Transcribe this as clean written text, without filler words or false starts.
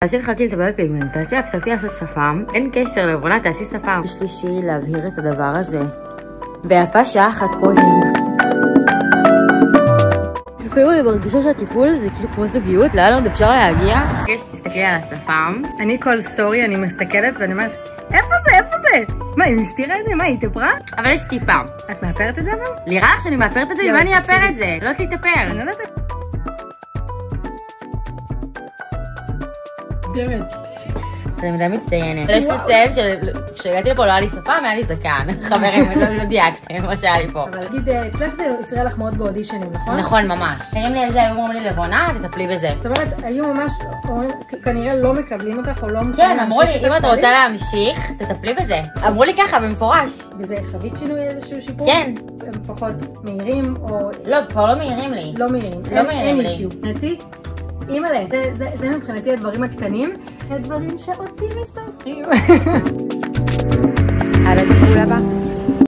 אז שהתחלתי לטפל בפיגמנטציה, הפסקתי לעשות שפם. אין קשר לבונה, תעשי שפם. בשלישי, להבהיר את הדבר הזה. ויפה שעה אחת קודם. לפעמים אני מרגישה שהטיפול זה כאילו כמו זוגיות, לאן עוד אפשר להגיע? יש, תסתכלי על השפם. אני כל סטורי, אני מסתכלת ואני אומרת, איפה זה? איפה זה? מה, היא מסתירה את זה? מה, היא התאפרה? אבל יש טיפה. את מאפרת את זה אבל? לירה שאני מאפרת את זה, ואני אאפר את זה. לא תתאפר. אני לא יודעת. באמת. אני מדי מצטיינת. יש לציין שכשהגעתי לפה לא היה לי שפם, היה לי זקן. חברים, לא דייקתם מה שהיה לי פה. אבל נגיד, אצלך זה הפריע לך מאוד באודישנים, נכון? נכון, ממש. הרים לי על זה, היו אומרים לי לבונה, תטפלי בזה. זאת אומרת, היו ממש, כנראה לא מקבלים אותך או לא מוכנים. כן, אמרו לי, אם את רוצה להמשיך, תטפלי בזה. אמרו לי ככה, במפורש. וזה חווית שינוי איזשהו שיפור? כן. הם פחות מהירים או... לא, כבר לא מהירים לי. לא מהירים. לא מהירים לי. מבחינתי, אימא'לה, זה מבחינתי הדברים הקטנים. הדברים שאותי משמחים. על הטיפול הבא.